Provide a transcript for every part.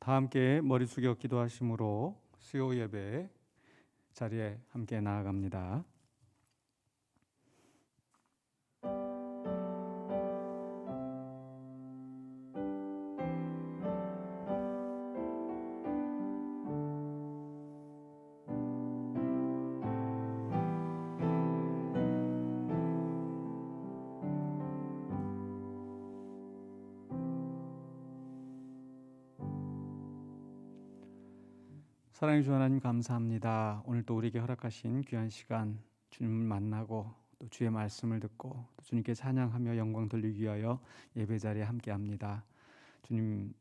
다 함께 머리 숙여 기도하심으로 수요 예배 자리에 함께 나아갑니다. 사랑해 주 하나님 감사합니다. 오늘 또 우리에게 허락하신 귀한 시간 주님을 만나고 또 주의 말씀을 듣고 또 주님께 찬양하며 영광 돌리기 위하여 예배 자리에 함께합니다. 주님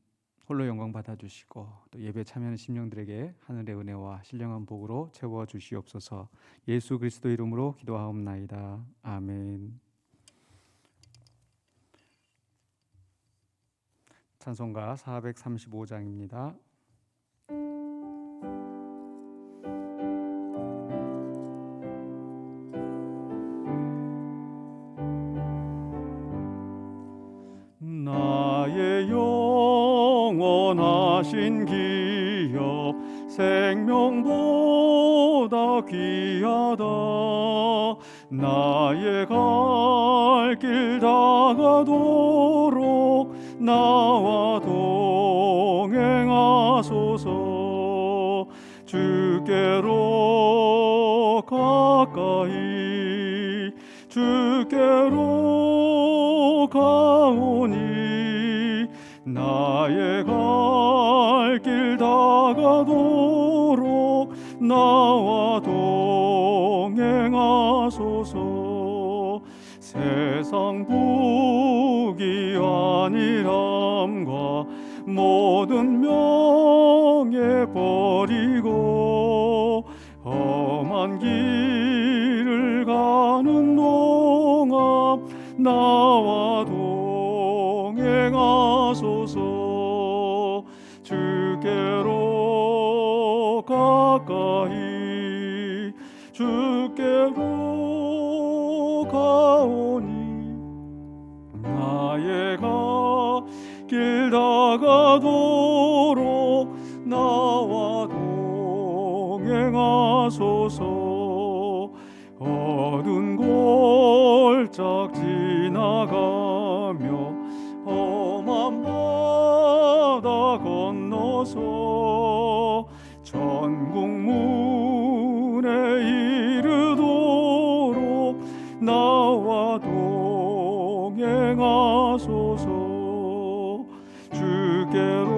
홀로 영광 받아주시고 또 예배 참여하는 심령들에게 하늘의 은혜와 신령한 복으로 채워 주시옵소서. 예수 그리스도 이름으로 기도하옵나이다. 아멘. 찬송가 435장입니다. 나의 영원하신 기업 생명보다 귀하다. 나의 갈 길 다가도록 나와 동행하소서. 주께로 가까이 주께로 가오니 나의 갈 길 다가도록 나와 동행하소서. 세상 부귀 안일함과 모든 명예 버리고 험한 길을 가는 동안 나와 동행하소서. 주께로 가까이 주께로 가오니 나의 갈 길 다가도록 나와 동행하소서. 어두운 골짝 지나가며 험한 바다 건너서 천국 문에 이르도록 나와 동행하소서. 주께로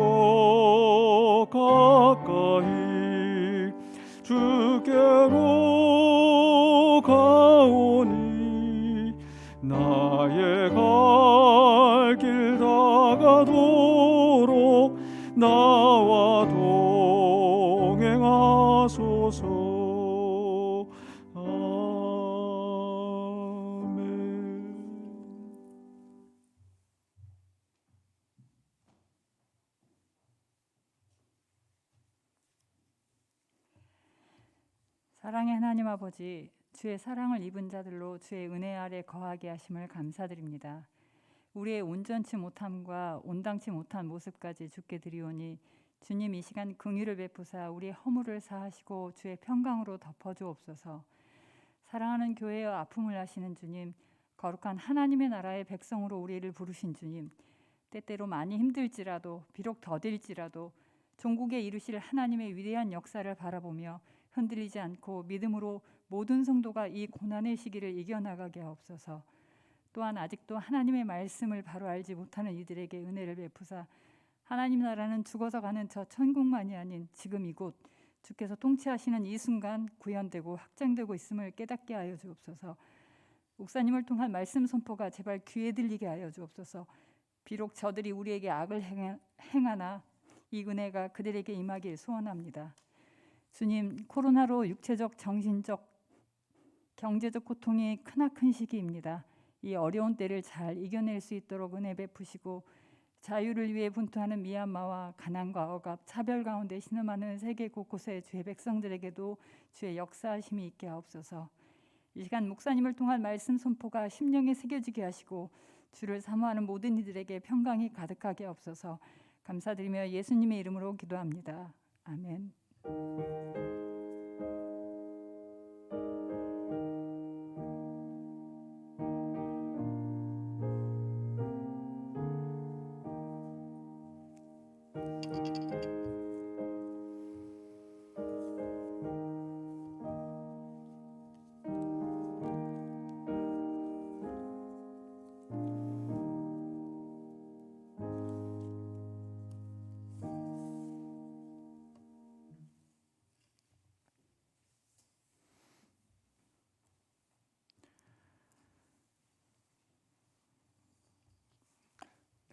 가까이 주께로 가오니 나의 갈 길 다가도록 나와 동행하소서. 사랑의 하나님 아버지, 주의 사랑을 입은 자들로 주의 은혜 아래 거하게 하심을 감사드립니다. 우리의 온전치 못함과 온당치 못한 모습까지 주께 드리오니 주님 이 시간 긍휼을 베푸사 우리의 허물을 사하시고 주의 평강으로 덮어주옵소서. 사랑하는 교회의 아픔을 아시는 주님, 거룩한 하나님의 나라의 백성으로 우리를 부르신 주님, 때때로 많이 힘들지라도 비록 더딜지라도 종국에 이루실 하나님의 위대한 역사를 바라보며 흔들리지 않고 믿음으로 모든 성도가 이 고난의 시기를 이겨나가게 하옵소서. 또한 아직도 하나님의 말씀을 바로 알지 못하는 이들에게 은혜를 베푸사 하나님 나라는 죽어서 가는 저 천국만이 아닌 지금 이곳 주께서 통치하시는 이 순간 구현되고 확장되고 있음을 깨닫게 하여 주옵소서. 목사님을 통한 말씀 선포가 제발 귀에 들리게 하여 주옵소서. 비록 저들이 우리에게 악을 행하나 이 은혜가 그들에게 임하길 소원합니다. 주님, 코로나로 육체적, 정신적, 경제적 고통이 크나큰 시기입니다. 이 어려운 때를 잘 이겨낼 수 있도록 은혜 베푸시고 자유를 위해 분투하는 미얀마와 가난과 억압, 차별 가운데 신음하는 세계 곳곳의 주의 백성들에게도 주의 역사하심이 있게 하옵소서. 이 시간 목사님을 통한 말씀 선포가 심령에 새겨지게 하시고 주를 사모하는 모든 이들에게 평강이 가득하게 하옵소서. 감사드리며 예수님의 이름으로 기도합니다. 아멘.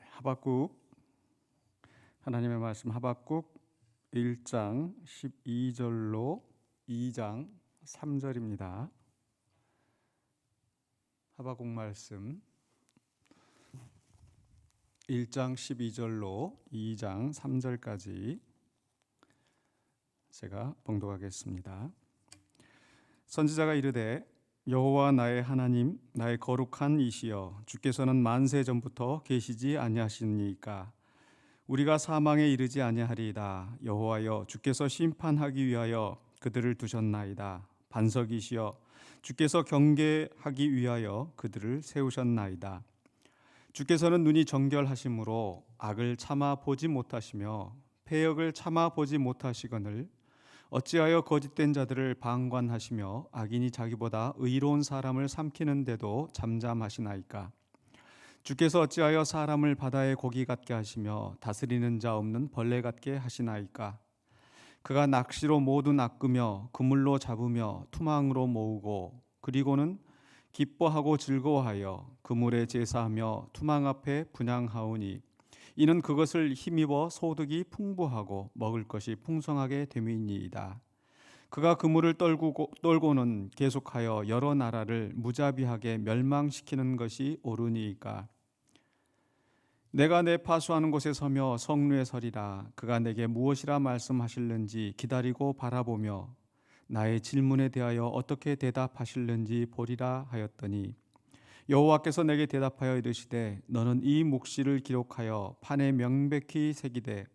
하박국 하나님의 말씀 하박국 1장 12절로 2장 3절입니다. 하박국 말씀 1장 12절로 2장 3절까지 제가 봉독하겠습니다. 선지자가 이르되 여호와 나의 하나님 나의 거룩한 이시여 주께서는 만세 전부터 계시지 아니하시니까 우리가 사망에 이르지 아니하리이다. 여호와여 주께서 심판하기 위하여 그들을 두셨나이다. 반석이시여 주께서 경계하기 위하여 그들을 세우셨나이다. 주께서는 눈이 정결하심으로 악을 참아 보지 못하시며 패역을 참아 보지 못하시거늘 어찌하여 거짓된 자들을 방관하시며 악인이 자기보다 의로운 사람을 삼키는데도 잠잠하시나이까. 주께서 어찌하여 사람을 바다의 고기 같게 하시며 다스리는 자 없는 벌레 같게 하시나이까. 그가 낚시로 모두 낚으며 그물로 잡으며 투망으로 모으고 그리고는 기뻐하고 즐거워하여 그물에 제사하며 투망 앞에 분향하오니 이는 그것을 힘입어 소득이 풍부하고 먹을 것이 풍성하게 됨이니이다. 그가 그물을 떨고는 계속하여 여러 나라를 무자비하게 멸망시키는 것이 옳으니이까. 내가 내 파수하는 곳에 서며 성루에 서리라. 그가 내게 무엇이라 말씀하실는지 기다리고 바라보며 나의 질문에 대하여 어떻게 대답하실는지 보리라 하였더니 여호와께서 내게 대답하여 이르시되 너는 이 묵시를 기록하여 판에 명백히 새기되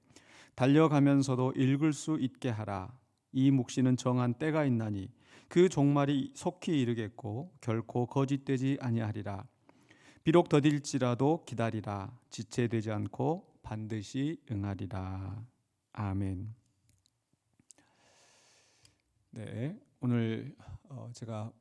달려가면서도 읽을 수 있게 하라. 이 묵시는 정한 때가 있나니 그 종말이 속히 이르겠고 결코 거짓되지 아니하리라. 비록 더딜지라도 기다리라. 지체되지 않고 반드시 응하리라. 아멘. 네, 오늘 제가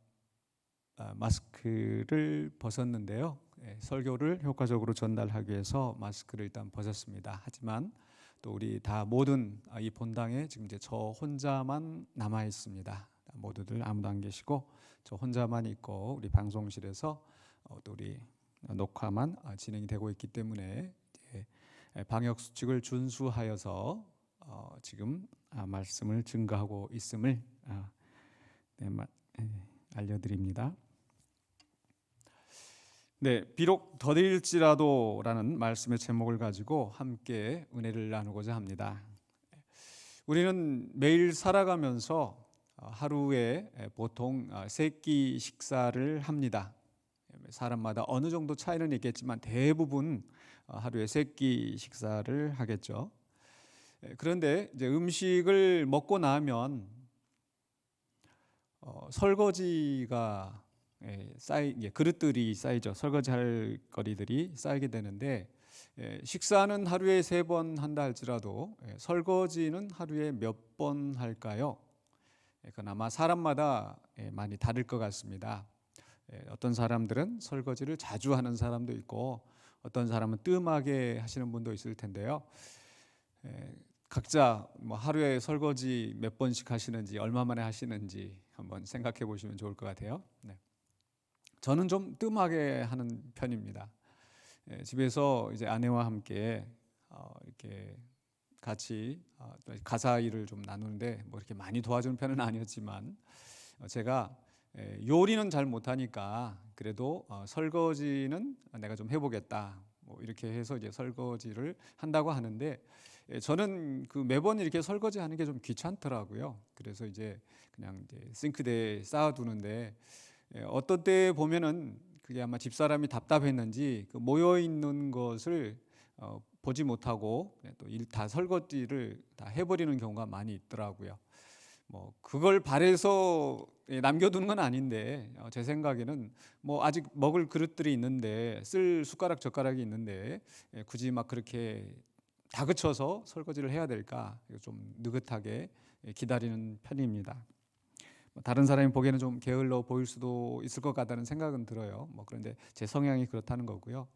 마스크를 벗었는데요. 설교를 효과적으로 전달하기 위해서 마스크를 일단 벗었습니다. 하지만 또 우리 다 모든 이 본당에 지금 이제 저 혼자만 남아 있습니다. 모두들 아무도 안 계시고 저 혼자만 있고 우리 방송실에서 또 우리 녹화만 진행이 되고 있기 때문에 방역 수칙을 준수하여서 지금 말씀을 증거하고 있음을 알려드립니다. 네, 비록 더딜지라도라는 말씀의 제목을 가지고 함께 은혜를 나누고자 합니다. 우리는 매일 살아가면서 하루에 보통 3끼 식사를 합니다. 사람마다 어느 정도 차이는 있겠지만 대부분 하루에 3끼 식사를 하겠죠. 그런데 이제 음식을 먹고 나면 설거지가 그릇들이 쌓이죠. 설거지할 거리들이 쌓이게 되는데 식사는 하루에 3번 한다 할지라도 설거지는 하루에 몇 번 할까요? 그건 아마 사람마다 많이 다를 것 같습니다. 어떤 사람들은 설거지를 자주 하는 사람도 있고 어떤 사람은 뜸하게 하시는 분도 있을 텐데요. 각자 하루에 설거지 몇 번씩 하시는지 얼마 만에 하시는지 한번 생각해 보시면 좋을 것 같아요. 네. 저는 좀 뜸하게 하는 편입니다. 집에서 이제 아내와 함께 이렇게 같이 가사 일을 좀 나누는데 뭐 이렇게 많이 도와주는 편은 아니었지만 제가 요리는 잘 못하니까 그래도 설거지는 내가 좀 해보겠다. 뭐 이렇게 해서 이제 설거지를 한다고 하는데 저는 그 매번 이렇게 설거지하는 게 좀 귀찮더라고요. 그래서 이제 그냥 이제 싱크대에 쌓아두는데 어떤 때 보면은 그게 아마 집사람이 답답했는지 그 모여 있는 것을 보지 못하고 또 일 다 설거지를 다 해버리는 경우가 많이 있더라고요. 뭐 그걸 바래서 남겨두는 건 아닌데 제 생각에는 뭐 아직 먹을 그릇들이 있는데 쓸 숟가락 젓가락이 있는데 굳이 막 그렇게 다그쳐서 설거지를 해야 될까 좀 느긋하게 기다리는 편입니다. 다른 사람이 보기에는 좀 게을러 보일 수도 있을 것 같다는 생각은 들어요. 뭐 그런데 제 성향이 그렇다는 거고요.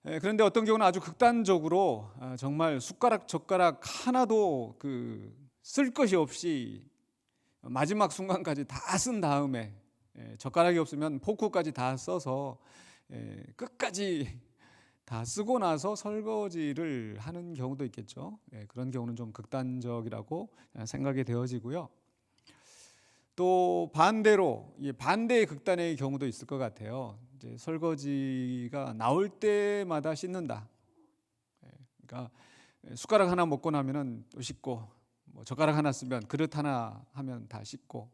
그런데 어떤 경우는 아주 극단적으로 정말 숟가락 젓가락 하나도 쓸 것이 없이 마지막 순간까지 다 쓴 다음에 젓가락이 없으면 포크까지 다 써서 끝까지 다 쓰고 나서 설거지를 하는 경우도 있겠죠. 그런 경우는 좀 극단적이라고 생각이 되어지고요. 또 반대로 반대의 극단의 경우도 있을 것 같아요. 이제 설거지가 나올 때마다 씻는다. 그러니까 숟가락 하나 먹고 나면은 또 씻고, 뭐 젓가락 하나 쓰면 그릇 하나 하면 다 씻고,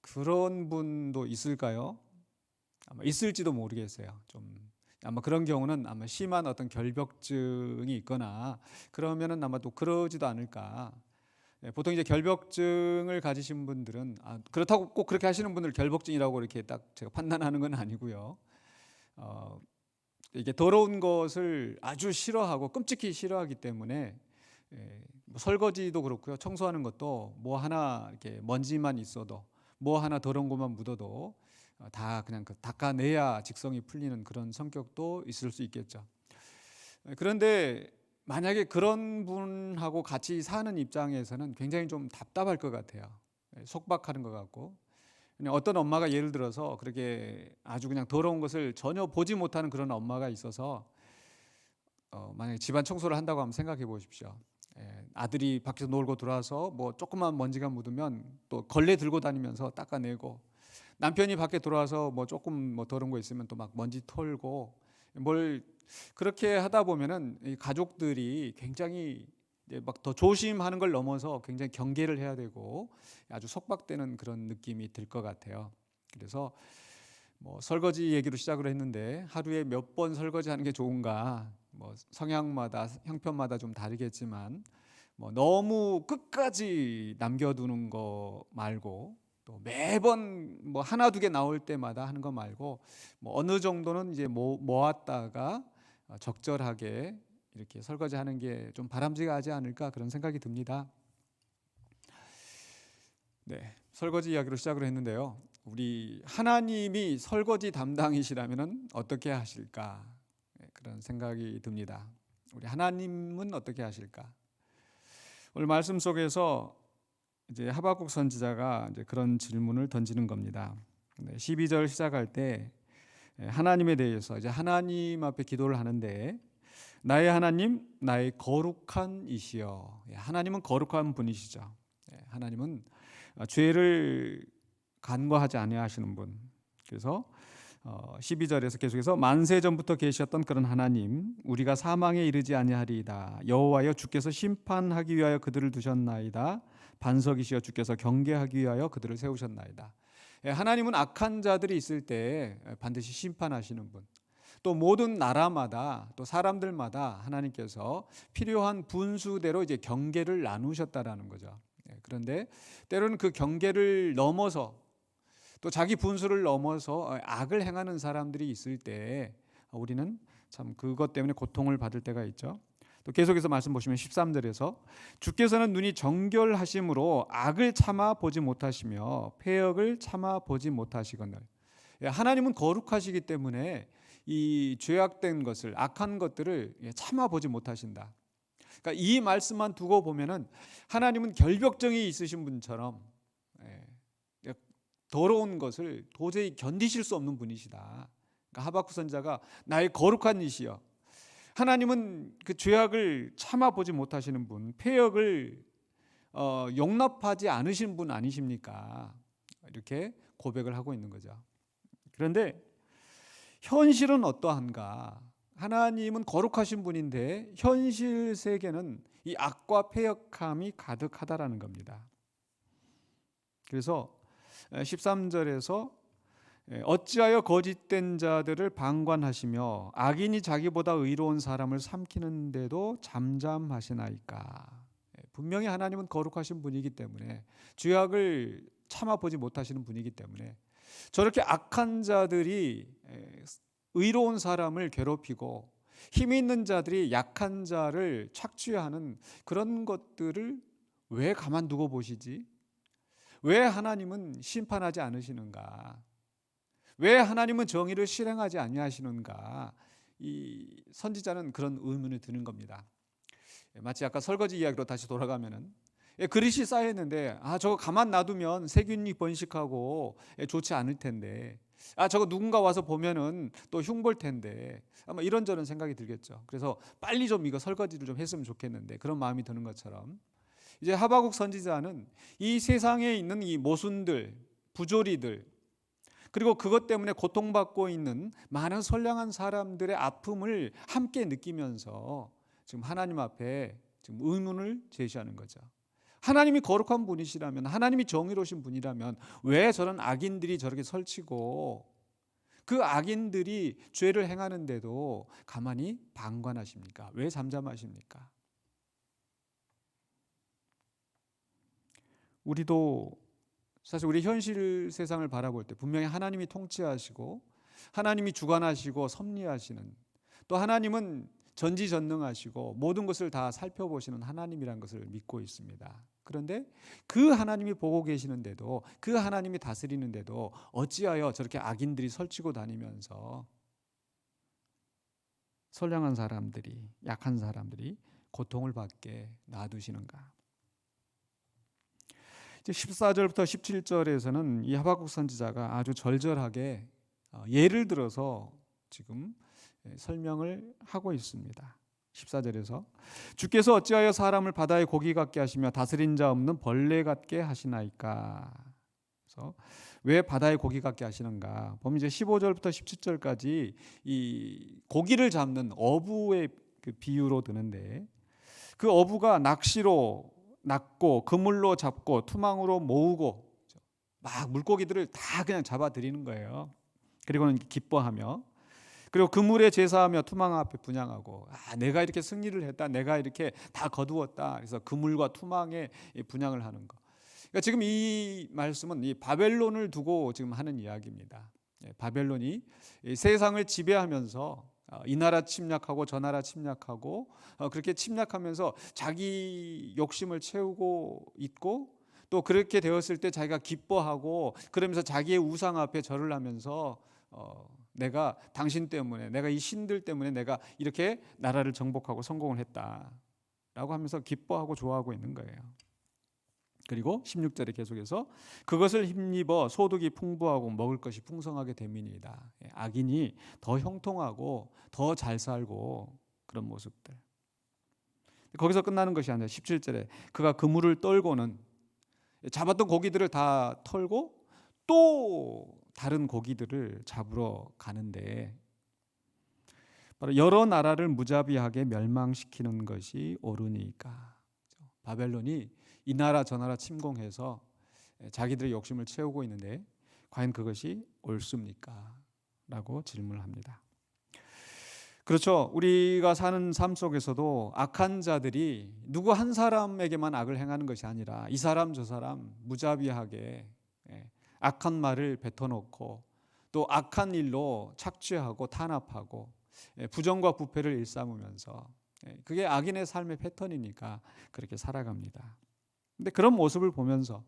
그런 분도 있을까요? 아마 있을지도 모르겠어요. 좀 아마 그런 경우는 아마 심한 어떤 결벽증이 있거나 그러면은 아마 또 그러지도 않을까. 보통 이제 결벽증을 가지신 분들은 그렇다고 꼭 그렇게 하시는 분들 결벽증이라고 이렇게 딱 제가 판단하는 건 아니고요. 이게 더러운 것을 아주 싫어하고 끔찍히 싫어하기 때문에 뭐 설거지도 그렇고요. 청소하는 것도 뭐 하나 이렇게 먼지만 있어도 뭐 하나 더러운 것만 묻어도 다 그냥 닦아내야 직성이 풀리는 그런 성격도 있을 수 있겠죠. 그런데 만약에 그런 분하고 같이 사는 입장에서는 굉장히 좀 답답할 것 같아요. 속박하는 것 같고. 어떤 엄마가 예를 들어서 그렇게 아주 그냥 더러운 것을 전혀 보지 못하는 그런 엄마가 있어서 만약에 집안 청소를 한다고 하면 생각해 보십시오. 아들이 밖에서 놀고 들어와서 뭐 조그만 먼지가 묻으면 또 걸레 들고 다니면서 닦아내고, 남편이 밖에 들어와서 뭐 조금 뭐 더러운 거 있으면 또 막 먼지 털고, 뭘 그렇게 하다 보면은 이 가족들이 굉장히 이제 막 더 조심하는 걸 넘어서 굉장히 경계를 해야 되고 아주 속박되는 그런 느낌이 들 것 같아요. 그래서 뭐 설거지 얘기로 시작을 했는데 하루에 몇 번 설거지하는 게 좋은가? 뭐 성향마다 형편마다 좀 다르겠지만 뭐 너무 끝까지 남겨두는 거 말고, 또 매번 뭐 하나 두 개 나올 때마다 하는 거 말고 뭐 어느 정도는 이제 모았다가 적절하게 이렇게 설거지하는 게 좀 바람직하지 않을까 그런 생각이 듭니다. 네, 설거지 이야기로 시작을 했는데요. 우리 하나님이 설거지 담당이시라면 어떻게 하실까? 그런 생각이 듭니다. 우리 하나님은 어떻게 하실까? 오늘 말씀 속에서 이제 하박국 선지자가 이제 그런 질문을 던지는 겁니다. 12절 시작할 때 하나님에 대해서 이제 하나님 앞에 기도를 하는데, 나의 하나님, 나의 거룩한 이시여. 하나님은 거룩한 분이시죠. 하나님은 죄를 간과하지 아니하시는 분. 그래서 12절에서 계속해서 만세 전부터 계셨던 그런 하나님, 우리가 사망에 이르지 아니하리이다. 여호와여, 주께서 심판하기 위하여 그들을 두셨나이다. 반석이시여, 주께서 경계하기 위하여 그들을 세우셨나이다. 하나님은 악한 자들이 있을 때 반드시 심판하시는 분. 또 모든 나라마다 또 사람들마다 하나님께서 필요한 분수대로 이제 경계를 나누셨다라는 거죠. 그런데 때로는 그 경계를 넘어서 또 자기 분수를 넘어서 악을 행하는 사람들이 있을 때 우리는 참 그것 때문에 고통을 받을 때가 있죠. 또 계속해서 말씀 보시면 13절에서 주께서는 눈이 정결하심으로 악을 참아 보지 못하시며 패역을 참아 보지 못하시거늘. 하나님은 거룩하시기 때문에 이 죄악된 것을, 악한 것들을 참아 보지 못하신다. 그러니까 이 말씀만 두고 보면은 하나님은 결벽증이 있으신 분처럼 더러운 것을 도저히 견디실 수 없는 분이시다. 그러니까 하박국 선지자가 나의 거룩한 이시여, 하나님은 그 죄악을 참아 보지 못하시는 분, 패역을 용납하지 않으신 분 아니십니까? 이렇게 고백을 하고 있는 거죠. 그런데 현실은 어떠한가? 하나님은 거룩하신 분인데 현실 세계는 이 악과 패역함이 가득하다라는 겁니다. 그래서 13절에서 어찌하여 거짓된 자들을 방관하시며 악인이 자기보다 의로운 사람을 삼키는데도 잠잠하시나이까. 분명히 하나님은 거룩하신 분이기 때문에 죄악을 참아보지 못하시는 분이기 때문에 저렇게 악한 자들이 의로운 사람을 괴롭히고 힘이 있는 자들이 약한 자를 착취하는 그런 것들을 왜 가만두고 보시지? 왜 하나님은 심판하지 않으시는가? 왜 하나님은 정의를 실행하지 아니하시는가? 이 선지자는 그런 의문을 드는 겁니다. 마치 아까 설거지 이야기로 다시 돌아가면은 그릇이 쌓였는데 저거 가만 놔두면 세균이 번식하고 좋지 않을 텐데 저거 누군가 와서 보면은 또 흉볼 텐데 아마 이런저런 생각이 들겠죠. 그래서 빨리 좀 이거 설거지를 좀 했으면 좋겠는데 그런 마음이 드는 것처럼 이제 하박국 선지자는 이 세상에 있는 이 모순들, 부조리들 그리고 그것 때문에 고통받고 있는 많은 선량한 사람들의 아픔을 함께 느끼면서 지금 하나님 앞에 지금 의문을 제시하는 거죠. 하나님이 거룩한 분이시라면, 하나님이 정의로우신 분이라면 왜 저런 악인들이 저렇게 설치고 그 악인들이 죄를 행하는데도 가만히 방관하십니까? 왜 잠잠하십니까? 우리도 사실 우리 현실 세상을 바라볼 때 분명히 하나님이 통치하시고 하나님이 주관하시고 섭리하시는, 또 하나님은 전지전능하시고 모든 것을 다 살펴보시는 하나님이라는 것을 믿고 있습니다. 그런데 그 하나님이 보고 계시는데도, 그 하나님이 다스리는데도 어찌하여 저렇게 악인들이 설치고 다니면서 선량한 사람들이, 약한 사람들이 고통을 받게 놔두시는가? 14절부터 17절에서는 이 하박국 선지자가 아주 절절하게 예를 들어서 지금 설명을 하고 있습니다. 14절에서 주께서 어찌하여 사람을 바다의 고기 같게 하시며 다스린 자 없는 벌레 같게 하시나이까. 그래서 왜 바다의 고기 같게 하시는가? 보면 이제 15절부터 17절까지 이 고기를 잡는 어부의 그 비유로 드는데, 그 어부가 낚시로 낚고 그물로 잡고 투망으로 모으고 막 물고기들을 다 그냥 잡아들이는 거예요. 그리고는 기뻐하며, 그리고 그물에 제사하며 투망 앞에 분향하고, 내가 이렇게 승리를 했다, 내가 이렇게 다 거두었다. 그래서 그물과 투망에 분향을 하는 거. 그러니까 지금 이 말씀은 이 바벨론을 두고 지금 하는 이야기입니다. 바벨론이 세상을 지배하면서 이 나라 침략하고 저 나라 침략하고 그렇게 침략하면서 자기 욕심을 채우고 있고, 또 그렇게 되었을 때 자기가 기뻐하고 그러면서 자기의 우상 앞에 절을 하면서 내가 당신 때문에, 내가 이 신들 때문에 내가 이렇게 나라를 정복하고 성공을 했다라고 하면서 기뻐하고 좋아하고 있는 거예요. 그리고 16절에 계속해서 그것을 힘입어 소득이 풍부하고 먹을 것이 풍성하게 됨이니이다. 악인이 더 형통하고 더 잘 살고 그런 모습들. 거기서 끝나는 것이 아니라 17절에 그가 그물을 떨고는 잡았던 고기들을 다 털고 또 다른 고기들을 잡으러 가는데, 바로 여러 나라를 무자비하게 멸망시키는 것이 옳으니까. 바벨론이 이 나라 저 나라 침공해서 자기들의 욕심을 채우고 있는데 과연 그것이 옳습니까? 라고 질문을 합니다. 그렇죠. 우리가 사는 삶 속에서도 악한 자들이 누구 한 사람에게만 악을 행하는 것이 아니라 이 사람 저 사람 무자비하게 악한 말을 뱉어놓고 또 악한 일로 착취하고 탄압하고 부정과 부패를 일삼으면서, 그게 악인의 삶의 패턴이니까 그렇게 살아갑니다. 근데 그런 모습을 보면서,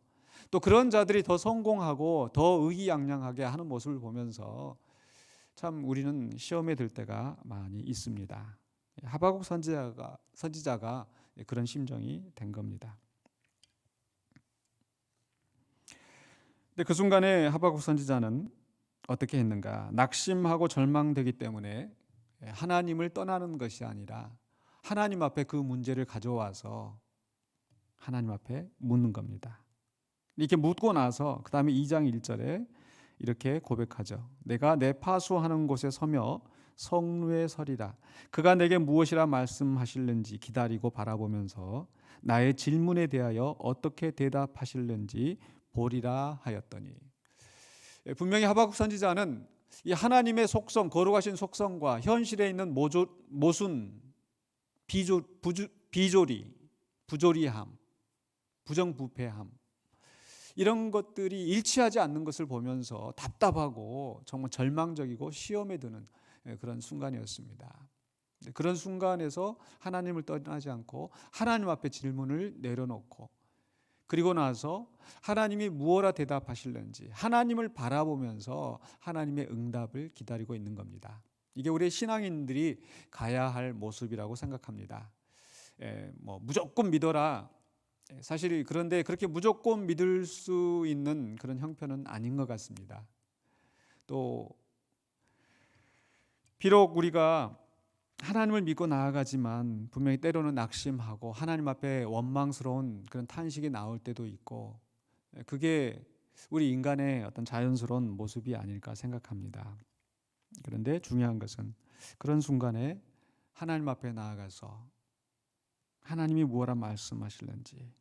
또 그런 자들이 더 성공하고 더 의기양양하게 하는 모습을 보면서 참 우리는 시험에 들 때가 많이 있습니다. 하박국 선지자가 그런 심정이 된 겁니다. 근데 그 순간에 하박국 선지자는 어떻게 했는가? 낙심하고 절망되기 때문에 하나님을 떠나는 것이 아니라 하나님 앞에 그 문제를 가져와서 하나님 앞에 묻는 겁니다. 이렇게 묻고 나서 그 다음에 2장 1절에 이렇게 고백하죠. 내가 내 파수하는 곳에 서며 성루에 서리라. 그가 내게 무엇이라 말씀하실는지 기다리고 바라보면서 나의 질문에 대하여 어떻게 대답하실는지 보리라 하였더니. 분명히 하박국 선지자는 이 하나님의 속성, 거룩하신 속성과 현실에 있는 모순, 비조리, 부조리함, 부정부패함, 이런 것들이 일치하지 않는 것을 보면서 답답하고 정말 절망적이고 시험에 드는 그런 순간이었습니다. 그런 순간에서 하나님을 떠나지 않고 하나님 앞에 질문을 내려놓고, 그리고 나서 하나님이 무엇라 대답하실는지 하나님을 바라보면서 하나님의 응답을 기다리고 있는 겁니다. 이게 우리 신앙인들이 가야 할 모습이라고 생각합니다. 무조건 믿어라. 사실 그런데 그렇게 무조건 믿을 수 있는 그런 형편은 아닌 것 같습니다. 또 비록 우리가 하나님을 믿고 나아가지만 분명히 때로는 낙심하고 하나님 앞에 원망스러운 그런 탄식이 나올 때도 있고, 그게 우리 인간의 어떤 자연스러운 모습이 아닐까 생각합니다. 그런데 중요한 것은 그런 순간에 하나님 앞에 나아가서 하나님이 무엇라 말씀하실는지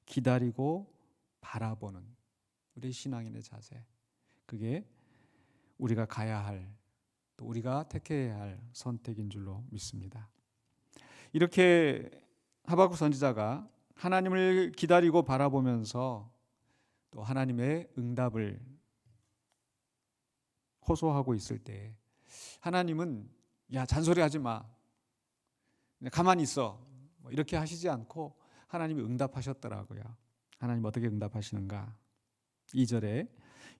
기다리고 바라보는 우리 신앙인의 자세, 그게 우리가 가야 할, 또 우리가 택해야 할 선택인 줄로 믿습니다. 이렇게 하박국 선지자가 하나님을 기다리고 바라보면서 또 하나님의 응답을 호소하고 있을 때 하나님은 야, 잔소리하지 마, 가만히 있어, 이렇게 하시지 않고 하나님이 응답하셨더라고요. 하나님 어떻게 응답하시는가? 2절에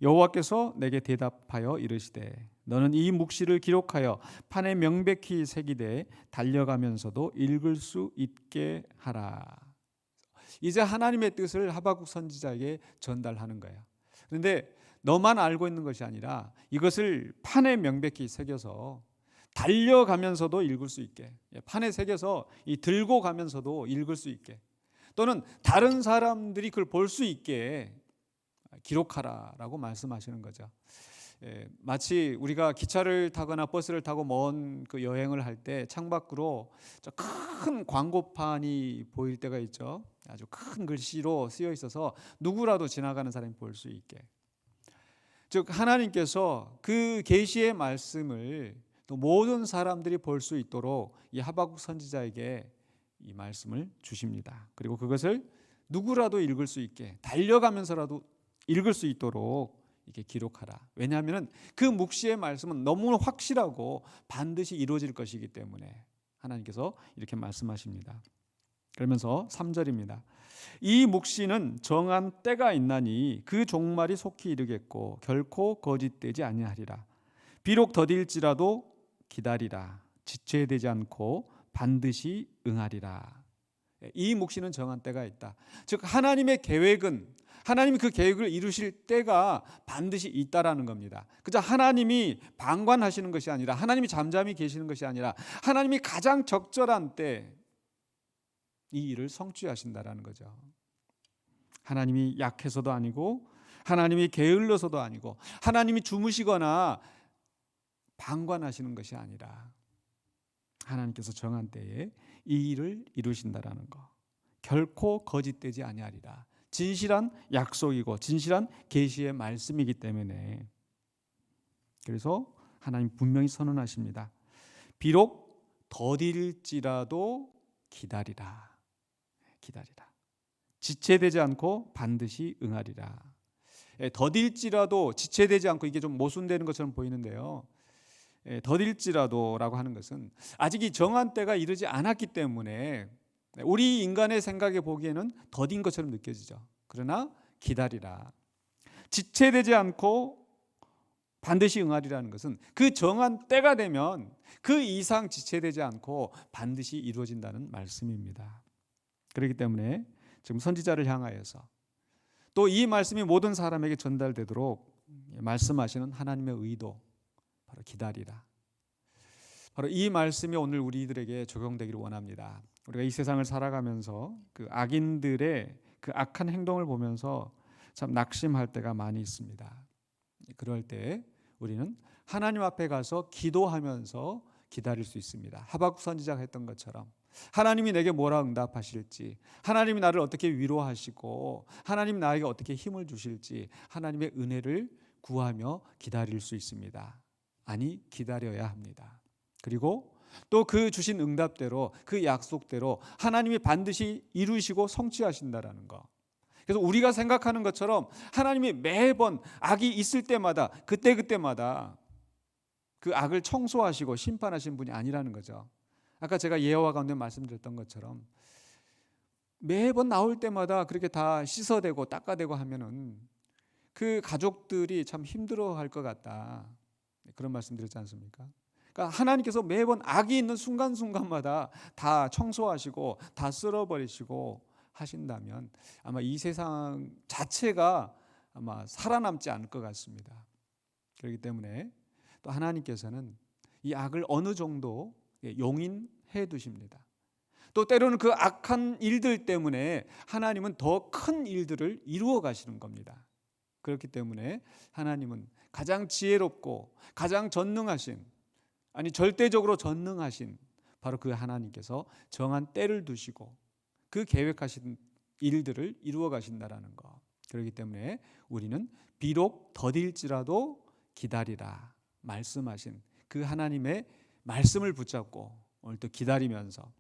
여호와께서 내게 대답하여 이르시되 너는 이 묵시를 기록하여 판에 명백히 새기되 달려가면서도 읽을 수 있게 하라. 이제 하나님의 뜻을 하박국 선지자에게 전달하는 거예요. 그런데 너만 알고 있는 것이 아니라 이것을 판에 명백히 새겨서 달려가면서도 읽을 수 있게, 판에 새겨서 들고 가면서도 읽을 수 있게, 또는 다른 사람들이 그걸 볼 수 있게 기록하라라고 말씀하시는 거죠. 마치 우리가 기차를 타거나 버스를 타고 먼 그 여행을 할 때 창밖으로 큰 광고판이 보일 때가 있죠. 아주 큰 글씨로 쓰여 있어서 누구라도 지나가는 사람이 볼 수 있게. 즉 하나님께서 그 계시의 말씀을 또 모든 사람들이 볼 수 있도록 이 하박국 선지자에게 이 말씀을 주십니다. 그리고 그것을 누구라도 읽을 수 있게, 달려가면서라도 읽을 수 있도록 이렇게 기록하라. 왜냐하면 그 묵시의 말씀은 너무 확실하고 반드시 이루어질 것이기 때문에 하나님께서 이렇게 말씀하십니다. 그러면서 3절입니다. 이 묵시는 정한 때가 있나니 그 종말이 속히 이르겠고 결코 거짓되지 아니하리라. 비록 더딜지라도 기다리라. 지체되지 않고 반드시 응하리라. 이 묵시는 정한 때가 있다. 즉 하나님의 계획은, 하나님이 그 계획을 이루실 때가 반드시 있다라는 겁니다. 그저 하나님이 방관하시는 것이 아니라, 하나님이 잠잠히 계시는 것이 아니라 하나님이 가장 적절한 때 이 일을 성취하신다라는 거죠. 하나님이 약해서도 아니고 하나님이 게을러서도 아니고 하나님이 주무시거나 방관하시는 것이 아니라 하나님께서 정한 때에 이 일을 이루신다라는 거, 결코 거짓되지 아니하리라. 진실한 약속이고 진실한 계시의 말씀이기 때문에, 그래서 하나님 분명히 선언하십니다. 비록 더딜지라도 기다리라. 기다리라. 지체되지 않고 반드시 응하리라. 더딜지라도, 지체되지 않고, 이게 좀 모순되는 것처럼 보이는데요. 더딜지라도라고 하는 것은 아직 이 정한 때가 이르지 않았기 때문에 우리 인간의 생각에 보기에는 더딘 것처럼 느껴지죠. 그러나 기다리라. 지체되지 않고 반드시 응하리라는 것은 그 정한 때가 되면 그 이상 지체되지 않고 반드시 이루어진다는 말씀입니다. 그렇기 때문에 지금 선지자를 향하여서 또 이 말씀이 모든 사람에게 전달되도록 말씀하시는 하나님의 의도, 바로 기다리라. 바로 이 말씀이 오늘 우리들에게 적용되기를 원합니다. 우리가 이 세상을 살아가면서 그 악인들의 그 악한 행동을 보면서 참 낙심할 때가 많이 있습니다. 그럴 때 우리는 하나님 앞에 가서 기도하면서 기다릴 수 있습니다. 하박국 선지자가 했던 것처럼 하나님이 내게 뭐라 응답하실지, 하나님이 나를 어떻게 위로하시고 하나님이 나에게 어떻게 힘을 주실지 하나님의 은혜를 구하며 기다릴 수 있습니다. 아니, 기다려야 합니다. 그리고 또 그 주신 응답대로, 그 약속대로 하나님이 반드시 이루시고 성취하신다라는 거. 그래서 우리가 생각하는 것처럼 하나님이 매번 악이 있을 때마다 그때마다 그 악을 청소하시고 심판하신 분이 아니라는 거죠. 아까 제가 예화와 가운데 말씀드렸던 것처럼 매번 나올 때마다 그렇게 다 씻어대고 닦아대고 하면은 그 가족들이 참 힘들어할 것 같다, 그런 말씀 드렸지 않습니까? 그러니까 하나님께서 매번 악이 있는 순간순간마다 다 청소하시고 다 쓸어버리시고 하신다면 아마 이 세상 자체가 아마 살아남지 않을 것 같습니다. 그렇기 때문에 또 하나님께서는 이 악을 어느 정도 용인해 두십니다. 또 때로는 그 악한 일들 때문에 하나님은 더 큰 일들을 이루어 가시는 겁니다. 그렇기 때문에 하나님은 가장 지혜롭고 가장 전능하신, 아니 절대적으로 전능하신 바로 그 하나님께서 정한 때를 두시고 그 계획하신 일들을 이루어 가신다라는 거. 그렇기 때문에 우리는 비록 더딜지라도 기다리라 말씀하신 그 하나님의 말씀을 붙잡고 오늘도 기다리면서,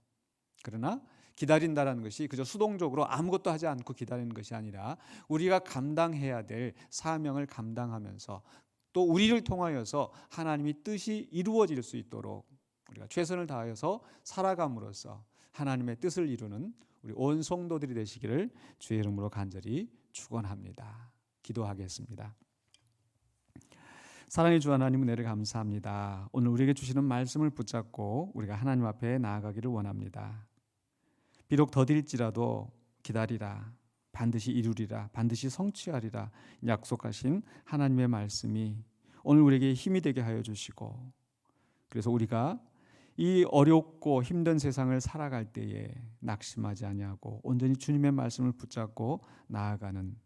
그러나 기다린다라는 것이 그저 수동적으로 아무것도 하지 않고 기다리는 것이 아니라 우리가 감당해야 될 사명을 감당하면서 또 우리를 통하여서 하나님의 뜻이 이루어질 수 있도록 우리가 최선을 다하여서 살아감으로써 하나님의 뜻을 이루는 우리 온 성도들이 되시기를 주의 이름으로 간절히 축원합니다. 기도하겠습니다. 사랑의 주 하나님, 은혜를 감사합니다. 오늘 우리에게 주시는 말씀을 붙잡고 우리가 하나님 앞에 나아가기를 원합니다. 비록 더딜지라도 기다리라, 반드시 이루리라, 반드시 성취하리라 약속하신 하나님의 말씀이 오늘 우리에게 힘이 되게 하여 주시고, 그래서 우리가 이 어렵고 힘든 세상을 살아갈 때에 낙심하지 아니하고 온전히 주님의 말씀을 붙잡고 나아가는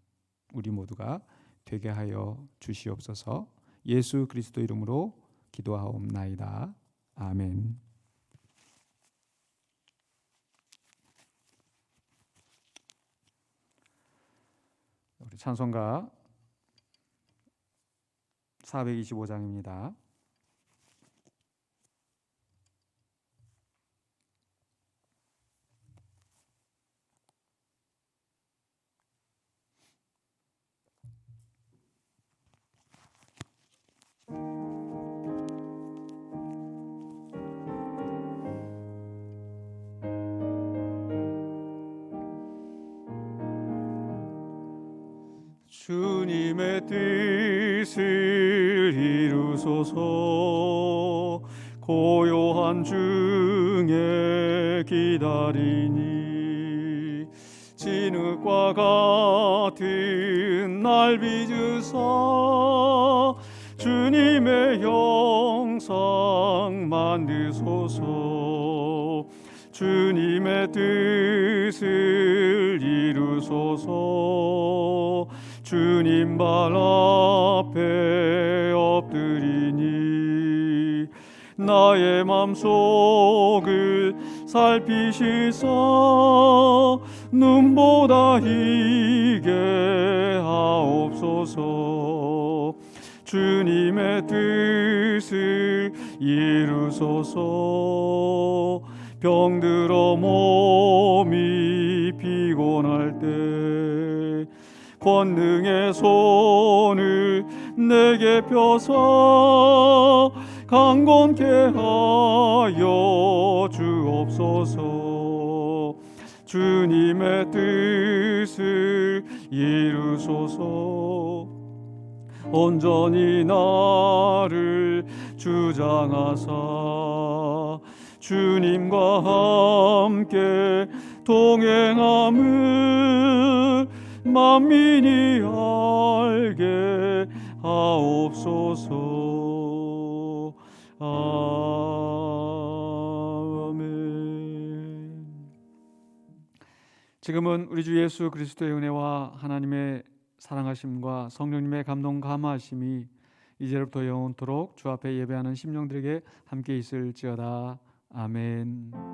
우리 모두가 되게 하여 주시옵소서. 예수 그리스도 이름으로 기도하옵나이다. 아멘. 우리 찬송가 425장입니다. 주님의 뜻을 이루소서. 고요한 중에 기다리니 진흙과 같은 날 빚으사 주님의 형상 만드소서. 주님의 뜻을 이루소서. 주님 발 앞에 엎드리니 나의 맘속을 살피시사 눈보다 희게 하옵소서. 주님의 뜻을 이루소서. 병들어 몸이 피곤할 때 권능의 손을 내게 펴서 강건케 하여 주옵소서. 주님의 뜻을 이루소서. 온전히 나를 주장하사 주님과 함께 동행함을 만민이 알게 하옵소서. 아멘. 지금은 우리 주 예수 그리스도의 은혜와 하나님의 사랑하심과 성령님의 감동 감화하심이 이제부터 영원토록 주 앞에 예배하는 심령들에게 함께 있을지어다. 아멘.